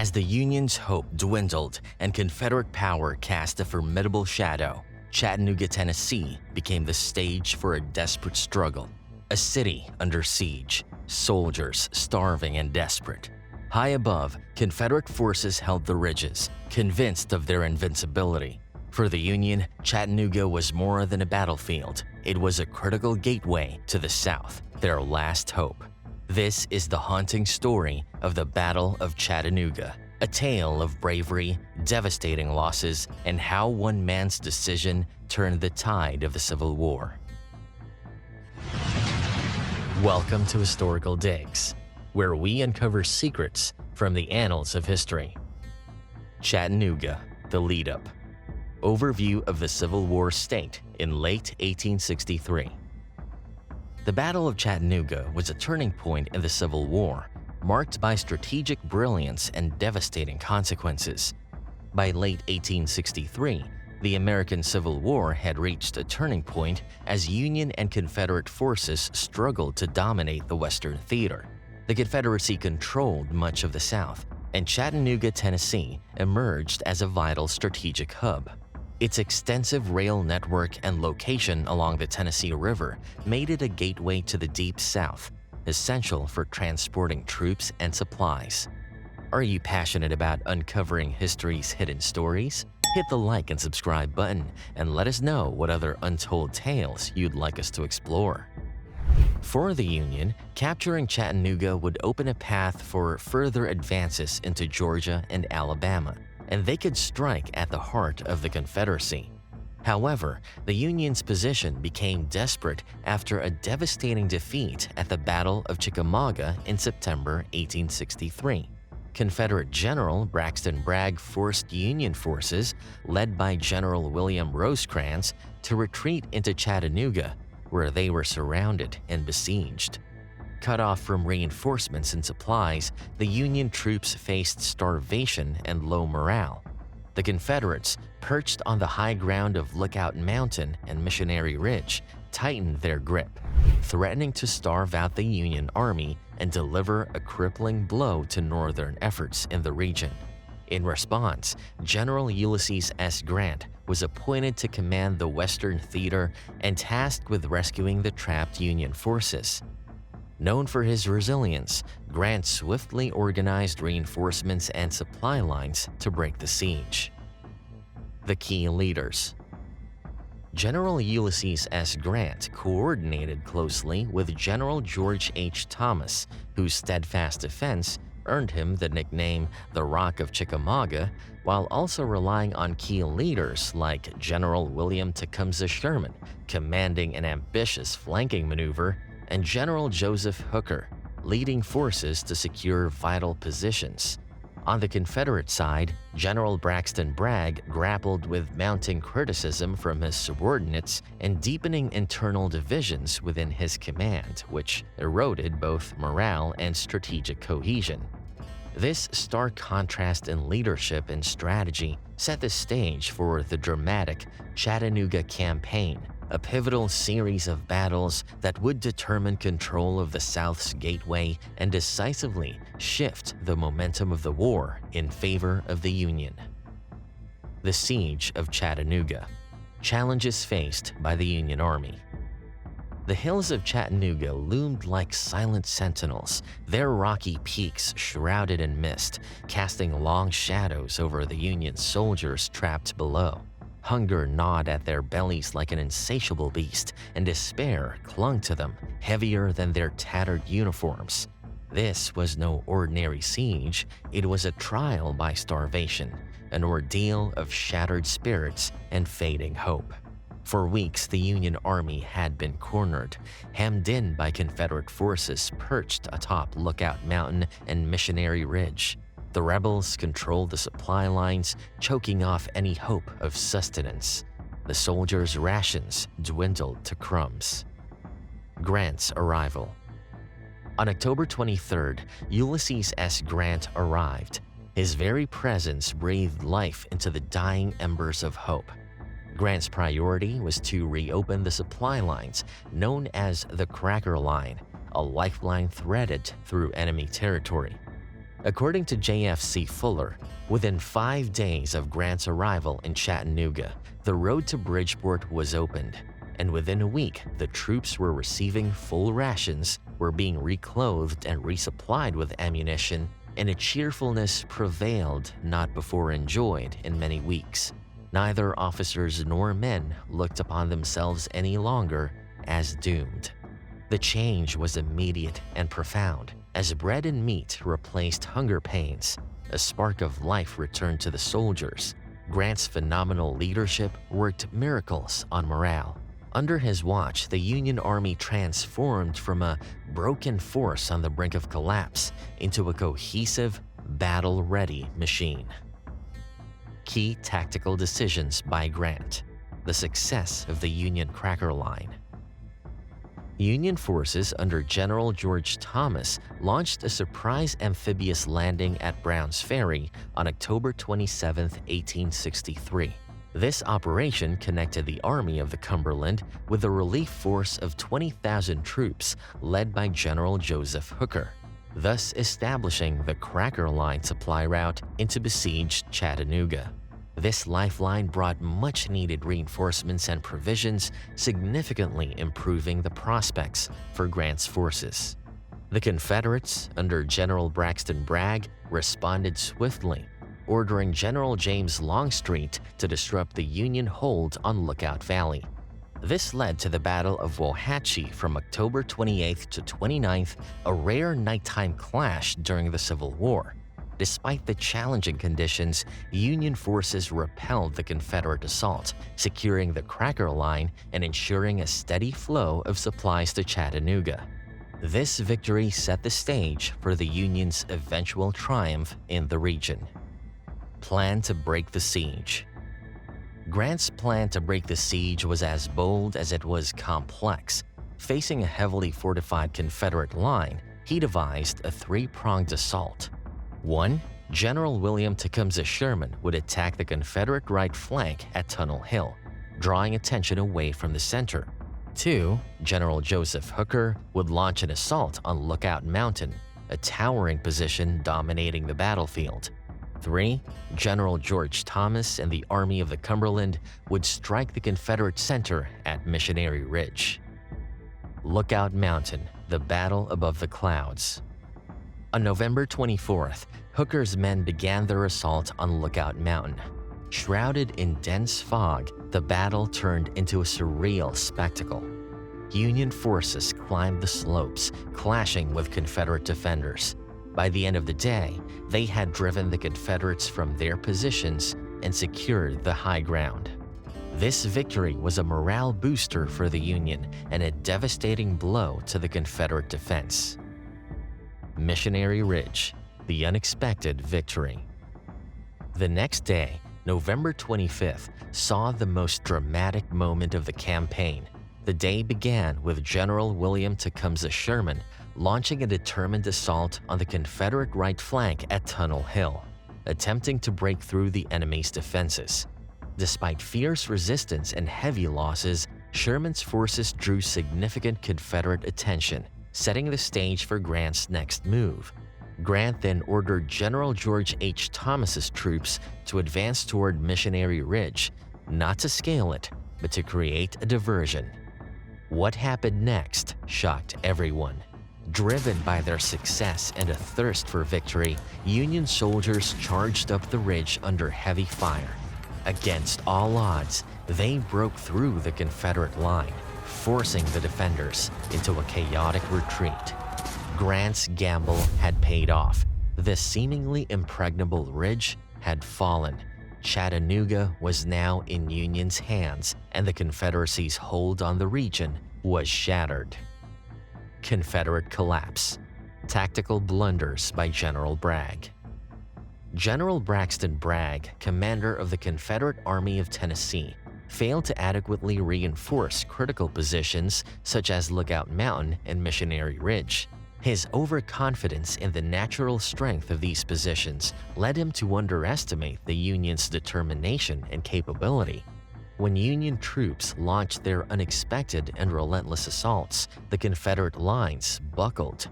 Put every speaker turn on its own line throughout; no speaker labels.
As the Union's hope dwindled and Confederate power cast a formidable shadow, Chattanooga, Tennessee became the stage for a desperate struggle. A city under siege, soldiers starving and desperate. High above, Confederate forces held the ridges, convinced of their invincibility. For the Union, Chattanooga was more than a battlefield. It was a critical gateway to the South, their last hope. This is the haunting story of the Battle of Chattanooga, a tale of bravery, devastating losses, and how one man's decision turned the tide of the Civil War. Welcome to Historical Digs, where we uncover secrets from the annals of history. Chattanooga, the lead-up. Overview of the Civil War state in late 1863. The Battle of Chattanooga was a turning point in the Civil War, marked by strategic brilliance and devastating consequences. By late 1863, the American Civil War had reached a turning point as Union and Confederate forces struggled to dominate the Western theater. The Confederacy controlled much of the South, and Chattanooga, Tennessee emerged as a vital strategic hub. Its extensive rail network and location along the Tennessee River made it a gateway to the Deep South, essential for transporting troops and supplies. Are you passionate about uncovering history's hidden stories? Hit the like and subscribe button and let us know what other untold tales you'd like us to explore. For the Union, capturing Chattanooga would open a path for further advances into Georgia and Alabama, and they could strike at the heart of the Confederacy. However, the Union's position became desperate after a devastating defeat at the Battle of Chickamauga in September 1863. Confederate General Braxton Bragg forced Union forces, led by General William Rosecrans, to retreat into Chattanooga, where they were surrounded and besieged. Cut off from reinforcements and supplies, the Union troops faced starvation and low morale. The Confederates, perched on the high ground of Lookout Mountain and Missionary Ridge, tightened their grip, threatening to starve out the Union Army and deliver a crippling blow to Northern efforts in the region. In response, General Ulysses S. Grant was appointed to command the Western Theater and tasked with rescuing the trapped Union forces. Known for his resilience, Grant swiftly organized reinforcements and supply lines to break the siege. The key leaders. General Ulysses S. Grant coordinated closely with General George H. Thomas, whose steadfast defense earned him the nickname the Rock of Chickamauga, while also relying on key leaders like General William Tecumseh Sherman, commanding an ambitious flanking maneuver, and General Joseph Hooker, leading forces to secure vital positions. On the Confederate side, General Braxton Bragg grappled with mounting criticism from his subordinates and deepening internal divisions within his command, which eroded both morale and strategic cohesion. This stark contrast in leadership and strategy set the stage for the dramatic Chattanooga Campaign, a pivotal series of battles that would determine control of the South's gateway and decisively shift the momentum of the war in favor of the Union. The Siege of Chattanooga. Challenges faced by the Union Army. The hills of Chattanooga loomed like silent sentinels, their rocky peaks shrouded in mist, casting long shadows over the Union soldiers trapped below. Hunger gnawed at their bellies like an insatiable beast, and despair clung to them, heavier than their tattered uniforms. This was no ordinary siege, it was a trial by starvation, an ordeal of shattered spirits and fading hope. For weeks, the Union Army had been cornered, hemmed in by Confederate forces perched atop Lookout Mountain and Missionary Ridge. The rebels controlled the supply lines, choking off any hope of sustenance. The soldiers' rations dwindled to crumbs. Grant's arrival. On October 23rd, Ulysses S. Grant arrived. His very presence breathed life into the dying embers of hope. Grant's priority was to reopen the supply lines, known as the Cracker Line, a lifeline threaded through enemy territory. According to JFC Fuller, within 5 days of Grant's arrival in Chattanooga, the road to Bridgeport was opened, and within a week, the troops were receiving full rations, were being reclothed and resupplied with ammunition, and a cheerfulness prevailed not before enjoyed in many weeks. Neither officers nor men looked upon themselves any longer as doomed. The change was immediate and profound, as bread and meat replaced hunger pains. A spark of life returned to the soldiers. Grant's phenomenal leadership worked miracles on morale. Under his watch, the Union Army transformed from a broken force on the brink of collapse into a cohesive, battle-ready machine. Key tactical decisions by Grant. The success of the Union Cracker Line. Union forces under General George Thomas launched a surprise amphibious landing at Brown's Ferry on October 27, 1863. This operation connected the Army of the Cumberland with a relief force of 20,000 troops led by General Joseph Hooker, thus establishing the Cracker Line supply route into besieged Chattanooga. This lifeline brought much-needed reinforcements and provisions, significantly improving the prospects for Grant's forces. The Confederates, under General Braxton Bragg, responded swiftly, ordering General James Longstreet to disrupt the Union hold on Lookout Valley. This led to the Battle of Wauhatchie from October 28th to 29th, a rare nighttime clash during the Civil War. Despite the challenging conditions, Union forces repelled the Confederate assault, securing the Cracker Line and ensuring a steady flow of supplies to Chattanooga. This victory set the stage for the Union's eventual triumph in the region. Plan to break the siege. Grant's plan to break the siege was as bold as it was complex. Facing a heavily fortified Confederate line, he devised a three-pronged assault. 1. General William Tecumseh Sherman would attack the Confederate right flank at Tunnel Hill, drawing attention away from the center. 2. General Joseph Hooker would launch an assault on Lookout Mountain, a towering position dominating the battlefield. 3. General George Thomas and the Army of the Cumberland would strike the Confederate center at Missionary Ridge. Lookout Mountain, the battle above the clouds. On November 24th, Hooker's men began their assault on Lookout Mountain. Shrouded in dense fog, the battle turned into a surreal spectacle. Union forces climbed the slopes, clashing with Confederate defenders. By the end of the day, they had driven the Confederates from their positions and secured the high ground. This victory was a morale booster for the Union and a devastating blow to the Confederate defense. Missionary Ridge, the unexpected victory. The next day, November 25th, saw the most dramatic moment of the campaign. The day began with General William Tecumseh Sherman launching a determined assault on the Confederate right flank at Tunnel Hill, attempting to break through the enemy's defenses. Despite fierce resistance and heavy losses, Sherman's forces drew significant Confederate attention, setting the stage for Grant's next move. Grant then ordered General George H. Thomas's troops to advance toward Missionary Ridge, not to scale it, but to create a diversion. What happened next shocked everyone. Driven by their success and a thirst for victory, Union soldiers charged up the ridge under heavy fire. Against all odds, they broke through the Confederate line, forcing the defenders into a chaotic retreat. Grant's gamble had paid off. The seemingly impregnable ridge had fallen. Chattanooga was now in Union's hands, and the Confederacy's hold on the region was shattered. Confederate collapse. Tactical blunders by General Bragg. General Braxton Bragg, commander of the Confederate Army of Tennessee, failed to adequately reinforce critical positions such as Lookout Mountain and Missionary Ridge. His overconfidence in the natural strength of these positions led him to underestimate the Union's determination and capability. When Union troops launched their unexpected and relentless assaults, the Confederate lines buckled.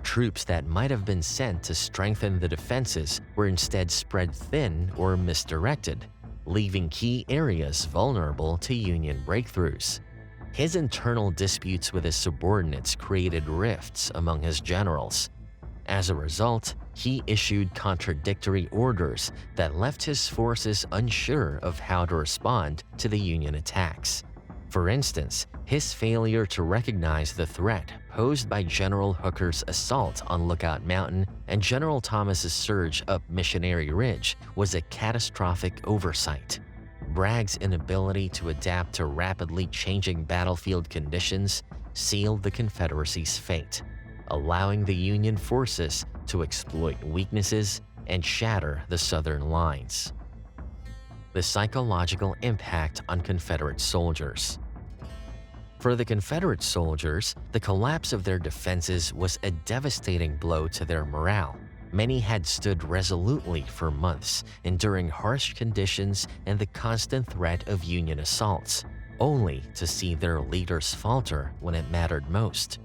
Troops that might have been sent to strengthen the defenses were instead spread thin or misdirected, leaving key areas vulnerable to Union breakthroughs. His internal disputes with his subordinates created rifts among his generals. As a result, he issued contradictory orders that left his forces unsure of how to respond to the Union attacks. For instance, his failure to recognize the threat posed by General Hooker's assault on Lookout Mountain and General Thomas's surge up Missionary Ridge was a catastrophic oversight. Bragg's inability to adapt to rapidly changing battlefield conditions sealed the Confederacy's fate, allowing the Union forces to exploit weaknesses and shatter the Southern lines. The psychological impact on Confederate soldiers. For the Confederate soldiers, the collapse of their defenses was a devastating blow to their morale. Many had stood resolutely for months, enduring harsh conditions and the constant threat of Union assaults, only to see their leaders falter when it mattered most.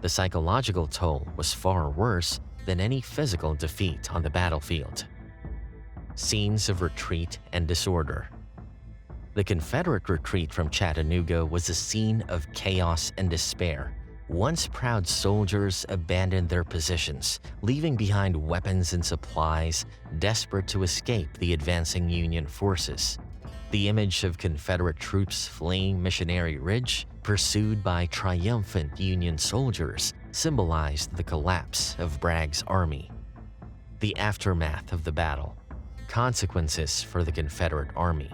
The psychological toll was far worse than any physical defeat on the battlefield. Scenes of retreat and disorder. The Confederate retreat from Chattanooga was a scene of chaos and despair. Once proud soldiers abandoned their positions, leaving behind weapons and supplies, desperate to escape the advancing Union forces. The image of Confederate troops fleeing Missionary Ridge, pursued by triumphant Union soldiers, symbolized the collapse of Bragg's army. The aftermath of the battle. Consequences for the Confederate army.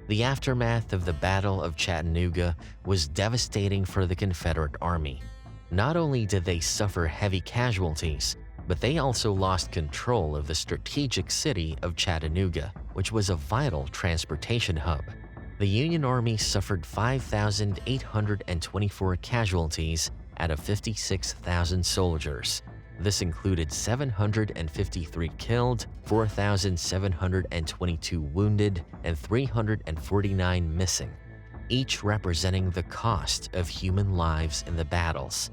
The aftermath of the Battle of Chattanooga was devastating for the Confederate army. Not only did they suffer heavy casualties, but they also lost control of the strategic city of Chattanooga, which was a vital transportation hub. The Union Army suffered 5,824 casualties out of 56,000 soldiers. This included 753 killed, 4,722 wounded, and 349 missing, each representing the cost of human lives in the battles.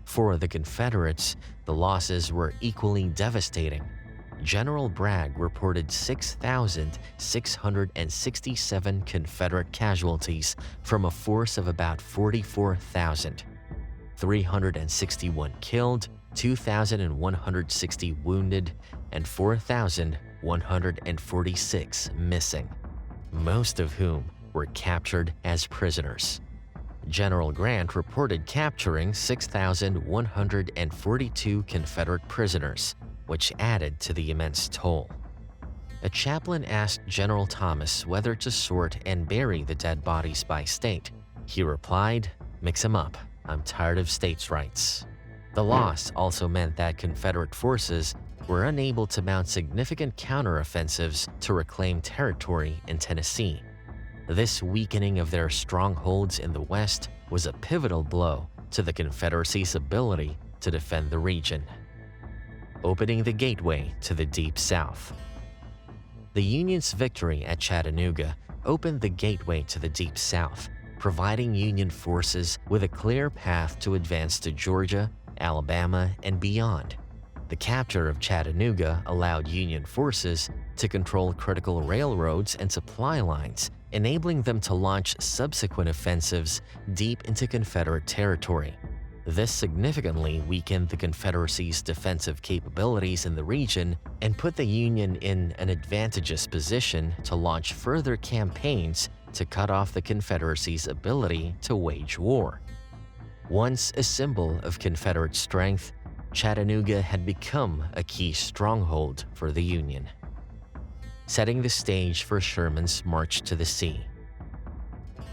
For the Confederates, the losses were equally devastating. General Bragg reported 6,667 Confederate casualties from a force of about 44,000, 361 killed, 2,160 wounded, and 4,146 missing, most of whom were captured as prisoners. General Grant reported capturing 6,142 Confederate prisoners, which added to the immense toll. A chaplain asked General Thomas whether to sort and bury the dead bodies by state. He replied, "Mix 'em up. I'm tired of states' rights." The loss also meant that Confederate forces were unable to mount significant counteroffensives to reclaim territory in Tennessee. This weakening of their strongholds in the West was a pivotal blow to the Confederacy's ability to defend the region, opening the gateway to the Deep South. The Union's victory at Chattanooga opened the gateway to the Deep South, providing Union forces with a clear path to advance to Georgia, Alabama, and beyond. The capture of Chattanooga allowed Union forces to control critical railroads and supply lines, enabling them to launch subsequent offensives deep into Confederate territory. This significantly weakened the Confederacy's defensive capabilities in the region and put the Union in an advantageous position to launch further campaigns to cut off the Confederacy's ability to wage war. Once a symbol of Confederate strength, Chattanooga had become a key stronghold for the Union, setting the stage for Sherman's march to the sea.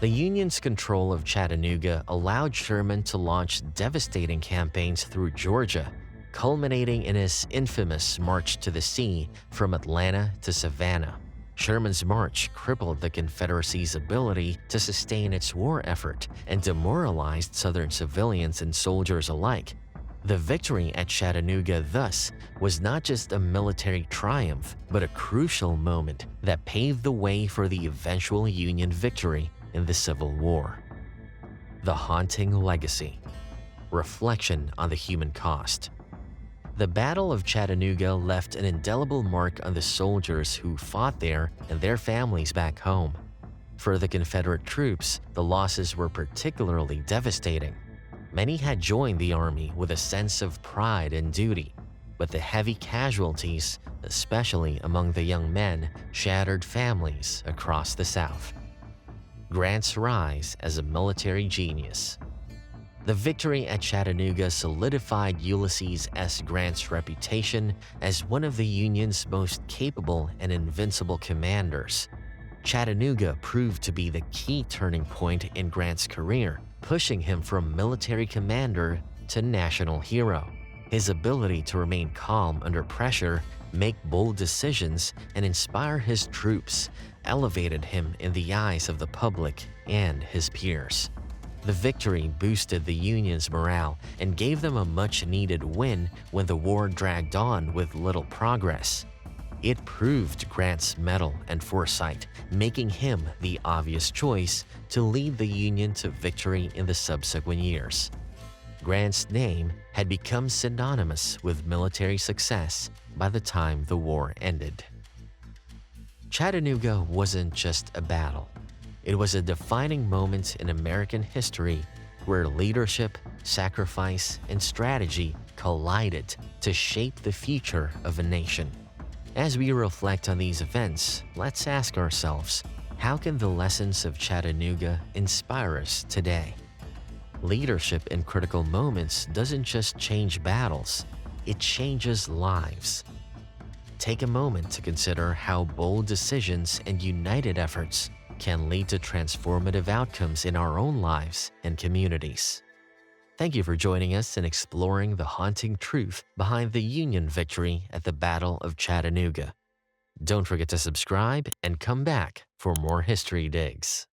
The Union's control of Chattanooga allowed Sherman to launch devastating campaigns through Georgia, culminating in his infamous march to the sea from Atlanta to Savannah. Sherman's march crippled the Confederacy's ability to sustain its war effort and demoralized Southern civilians and soldiers alike. The victory at Chattanooga, thus, was not just a military triumph, but a crucial moment that paved the way for the eventual Union victory in the Civil War. The haunting legacy. Reflection on the human cost. The Battle of Chattanooga left an indelible mark on the soldiers who fought there and their families back home. For the Confederate troops, the losses were particularly devastating. Many had joined the army with a sense of pride and duty, but the heavy casualties, especially among the young men, shattered families across the South. Grant's rise as a military genius. The victory at Chattanooga solidified Ulysses S. Grant's reputation as one of the Union's most capable and invincible commanders. Chattanooga proved to be the key turning point in Grant's career, pushing him from military commander to national hero. His ability to remain calm under pressure, make bold decisions, and inspire his troops elevated him in the eyes of the public and his peers. The victory boosted the Union's morale and gave them a much-needed win when the war dragged on with little progress. It proved Grant's mettle and foresight, making him the obvious choice to lead the Union to victory in the subsequent years. Grant's name had become synonymous with military success by the time the war ended. Chattanooga wasn't just a battle. It was a defining moment in American history where leadership, sacrifice, and strategy collided to shape the future of a nation. As we reflect on these events, let's ask ourselves, how can the lessons of Chattanooga inspire us today? Leadership in critical moments doesn't just change battles, it changes lives. Take a moment to consider how bold decisions and united efforts can lead to transformative outcomes in our own lives and communities. Thank you for joining us in exploring the haunting truth behind the Union victory at the Battle of Chattanooga. Don't forget to subscribe and come back for more history digs.